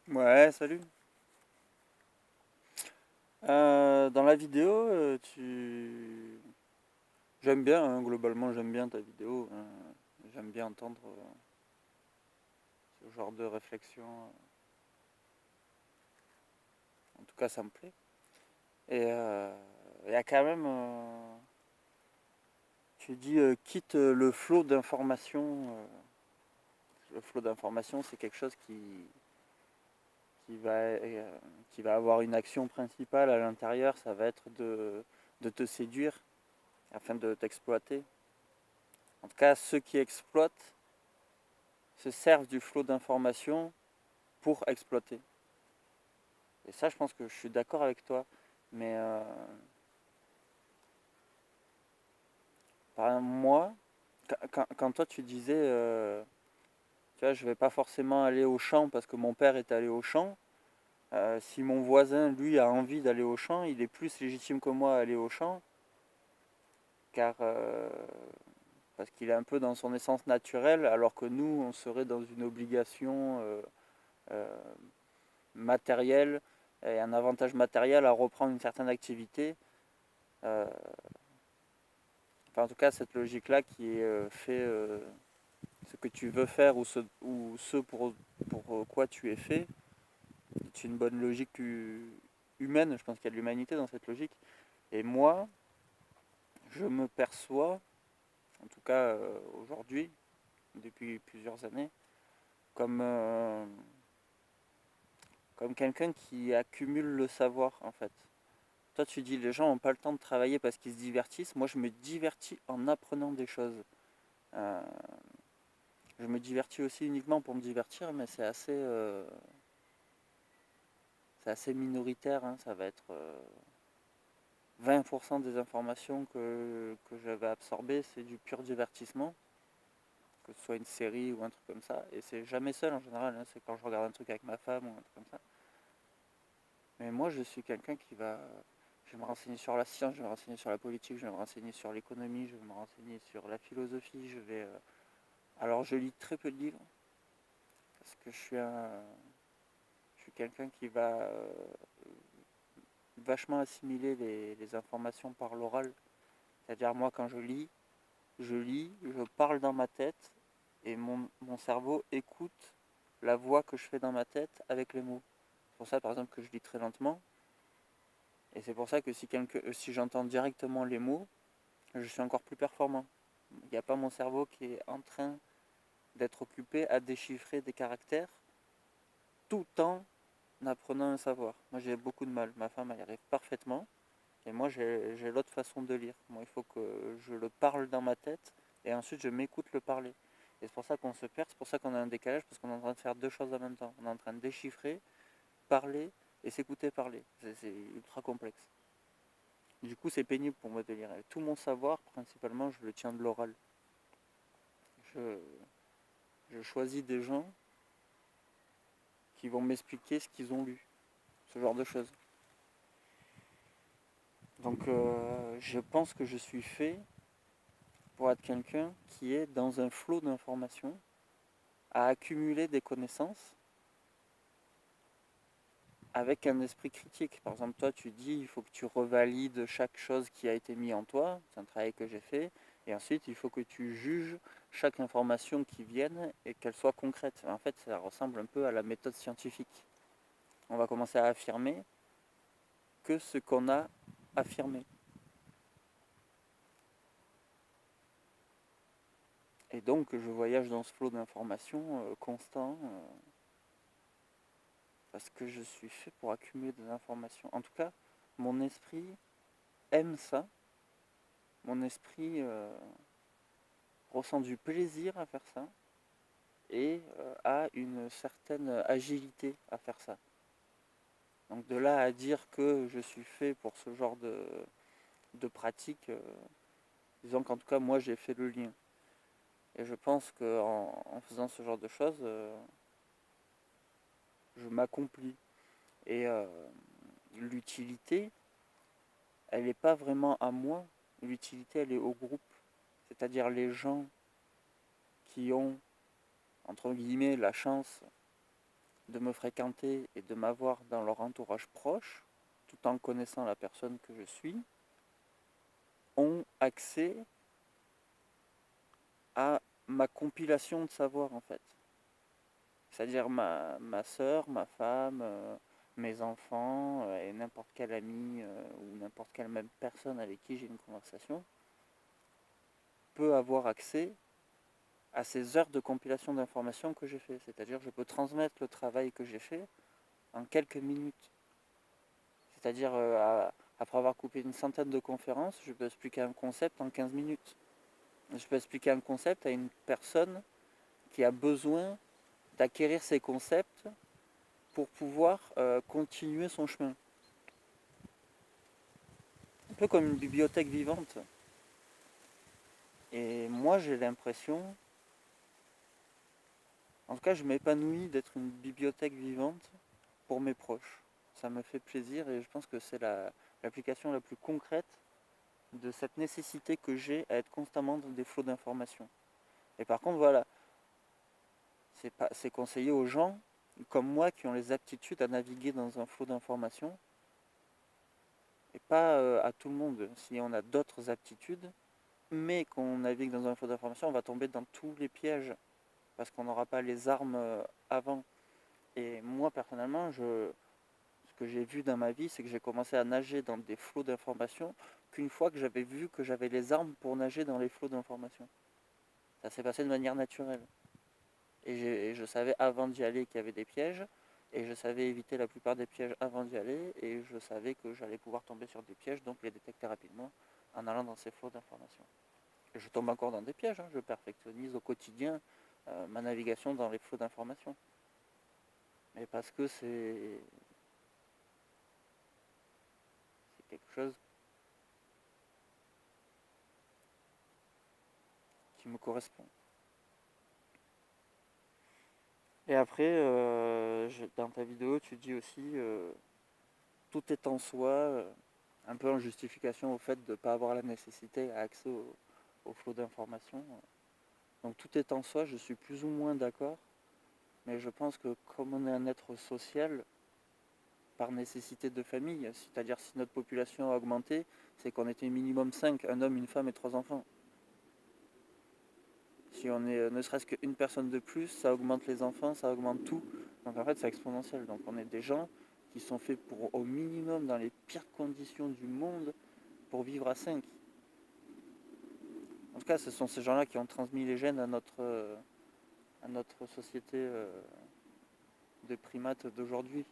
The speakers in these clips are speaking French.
Ouais, salut. Dans la vidéo, j'aime bien, hein, globalement, j'aime bien ta vidéo, hein. J'aime bien entendre ce genre de réflexion. En tout cas, ça me plaît. Et il y a quand même, tu dis, quitte le flot d'informations. Le flot d'informations, c'est quelque chose qui va, qui va avoir une action principale à l'intérieur. Ça va être de te séduire afin de t'exploiter. En tout cas, ceux qui exploitent se servent du flot d'informations pour exploiter. Et ça, je pense que je suis d'accord avec toi. Mais par exemple, moi, quand toi tu disais, tu vois, je vais pas forcément aller au champ parce que mon père est allé au champ. Si mon voisin, lui, a envie d'aller au champ, il est plus légitime que moi à aller au champ, car parce qu'il est un peu dans son essence naturelle, alors que nous, on serait dans une obligation euh, matérielle et un avantage matériel à reprendre une certaine activité. Euh, Enfin, en tout cas, cette logique-là qui est fait ce que tu veux faire ou ce pour quoi tu es fait, c'est une bonne logique humaine. Je pense qu'il y a de l'humanité dans cette logique. Et moi, je me perçois, en tout cas aujourd'hui, depuis plusieurs années, comme, comme quelqu'un qui accumule le savoir, en fait. Toi, tu dis les gens n'ont pas le temps de travailler parce qu'ils se divertissent. Moi, je me divertis en apprenant des choses. Euh, je me divertis aussi uniquement pour me divertir, mais c'est assez minoritaire, hein. Ça va être 20% des informations que je vais absorber, c'est du pur divertissement, que ce soit une série ou un truc comme ça. Et c'est jamais seul en général, hein. C'est quand je regarde un truc avec ma femme ou un truc comme ça. Mais moi, je suis quelqu'un qui va. Je vais me renseigner sur la science, je vais me renseigner sur la politique, je vais me renseigner sur l'économie, je vais me renseigner sur la philosophie. Alors, je lis très peu de livres parce que je suis quelqu'un qui va vachement assimiler les informations par l'oral. C'est-à-dire, moi, quand je parle dans ma tête et mon cerveau écoute la voix que je fais dans ma tête avec les mots. C'est pour ça, par exemple, que je lis très lentement. Et c'est pour ça que si j'entends directement les mots, je suis encore plus performant. Il n'y a pas mon cerveau qui est en train d'être occupé à déchiffrer des caractères tout en apprenant un savoir. Moi, j'ai beaucoup de mal. Ma femme, elle y arrive parfaitement. Et moi, j'ai l'autre façon de lire. Moi, il faut que je le parle dans ma tête et ensuite je m'écoute le parler. Et c'est pour ça qu'on se perd, c'est pour ça qu'on a un décalage, parce qu'on est en train de faire deux choses en même temps. On est en train de déchiffrer, parler et s'écouter parler. C'est ultra complexe. Du coup, c'est pénible pour moi de lire. Et tout mon savoir, principalement, je le tiens de l'oral. Je, je choisis des gens qui vont m'expliquer ce qu'ils ont lu. Ce genre de choses. Donc, je pense que je suis fait pour être quelqu'un qui est dans un flot d'informations à accumuler des connaissances avec un esprit critique. Par exemple, toi, tu dis, il faut que tu revalides chaque chose qui a été mise en toi. C'est un travail que j'ai fait. Et ensuite, il faut que tu juges chaque information qui vienne et qu'elle soit concrète. En fait, ça ressemble un peu à la méthode scientifique. On va commencer à affirmer que ce qu'on a affirmé. Et donc, je voyage dans ce flot d'informations constant parce que je suis fait pour accumuler des informations. En tout cas, mon esprit aime ça. Mon esprit ressent du plaisir à faire ça et a une certaine agilité à faire ça. Donc de là à dire que je suis fait pour ce genre de pratique, disons qu'en tout cas moi j'ai fait le lien. Et je pense qu'en faisant ce genre de choses, je m'accomplis. Et l'utilité, elle n'est pas vraiment à moi, l'utilité elle est au groupe. C'est-à-dire les gens qui ont, entre guillemets, la chance de me fréquenter et de m'avoir dans leur entourage proche, tout en connaissant la personne que je suis, ont accès à ma compilation de savoir en fait. C'est-à-dire ma soeur, ma femme, mes enfants et n'importe quel ami ou n'importe quelle même personne avec qui j'ai une conversation peut avoir accès à ces heures de compilation d'informations que j'ai fait. C'est-à-dire je peux transmettre le travail que j'ai fait en quelques minutes. C'est-à-dire après avoir coupé une centaine de conférences, je peux expliquer un concept en 15 minutes. Je peux expliquer un concept à une personne qui a besoin d'acquérir ces concepts pour pouvoir continuer son chemin. Un peu comme une bibliothèque vivante. Et moi j'ai l'impression, en tout cas je m'épanouis d'être une bibliothèque vivante pour mes proches. Ça me fait plaisir et je pense que c'est l'application la plus concrète de cette nécessité que j'ai à être constamment dans des flots d'informations. Et par contre voilà, c'est conseillé aux gens comme moi qui ont les aptitudes à naviguer dans un flot d'informations et pas à tout le monde. Si on a d'autres aptitudes, mais qu'on navigue dans un flot d'informations, on va tomber dans tous les pièges parce qu'on n'aura pas les armes avant. Et moi personnellement, ce que j'ai vu dans ma vie, c'est que j'ai commencé à nager dans des flots d'informations qu'une fois que j'avais vu que j'avais les armes pour nager dans les flots d'informations. Ça s'est passé de manière naturelle. Et je savais avant d'y aller qu'il y avait des pièges, et je savais éviter la plupart des pièges avant d'y aller, et je savais que j'allais pouvoir tomber sur des pièges, donc les détecter rapidement en allant dans ces flots d'informations. Et je tombe encore dans des pièges, je perfectionnise au quotidien ma navigation dans les flots d'informations. Mais parce que c'est quelque chose qui me correspond. Et après, dans ta vidéo, tu dis aussi tout est en soi, un peu en justification au fait de ne pas avoir la nécessité à accès au flot d'informations. Donc tout est en soi, je suis plus ou moins d'accord, mais je pense que comme on est un être social, par nécessité de famille, c'est-à-dire si notre population a augmenté, c'est qu'on était minimum 5, un homme, une femme et 3 enfants. Si on est ne serait-ce qu'une personne de plus, ça augmente les enfants, ça augmente tout. Donc en fait c'est exponentiel. Donc on est des gens qui sont faits pour au minimum dans les pires conditions du monde pour vivre à 5. En tout cas ce sont ces gens-là qui ont transmis les gènes à notre société de primates d'aujourd'hui.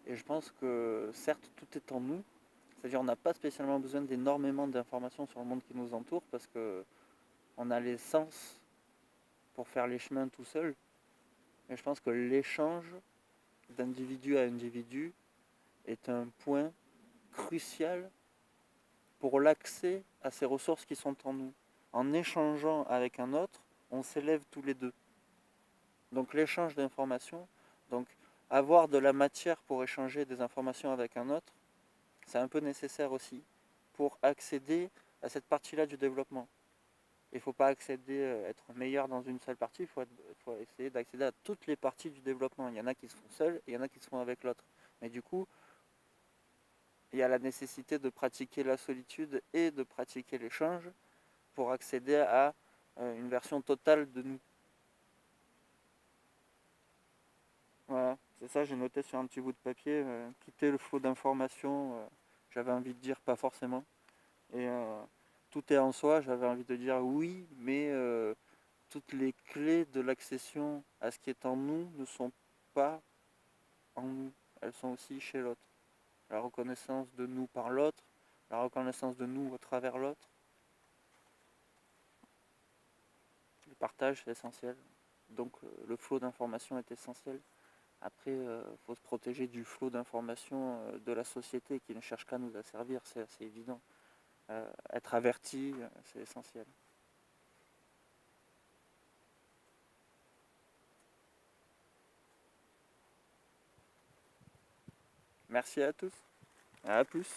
Et je pense que certes tout est en nous, c'est-à-dire on n'a pas spécialement besoin d'énormément d'informations sur le monde qui nous entoure parce que on a les sens pour faire les chemins tout seul. Et je pense que l'échange d'individu à individu est un point crucial pour l'accès à ces ressources qui sont en nous. En échangeant avec un autre, on s'élève tous les deux. Donc l'échange d'informations, donc avoir de la matière pour échanger des informations avec un autre, c'est un peu nécessaire aussi pour accéder à cette partie-là du développement. Il ne faut pas accéder, être meilleur dans une seule partie, faut essayer d'accéder à toutes les parties du développement. Il y en a qui se font seuls et il y en a qui se font avec l'autre. Mais du coup, il y a la nécessité de pratiquer la solitude et de pratiquer l'échange pour accéder à une version totale de nous. Voilà, c'est ça, j'ai noté sur un petit bout de papier, quitter le flot d'informations, j'avais envie de dire pas forcément. Et tout est en soi, j'avais envie de dire oui, mais toutes les clés de l'accession à ce qui est en nous ne sont pas en nous, elles sont aussi chez l'autre. La reconnaissance de nous par l'autre, la reconnaissance de nous au travers l'autre, le partage c'est essentiel. Donc le flot d'informations est essentiel. Après, faut se protéger du flot d'informations de la société qui ne cherche qu'à nous asservir, c'est assez évident. Être averti, c'est essentiel. Merci à tous. À plus.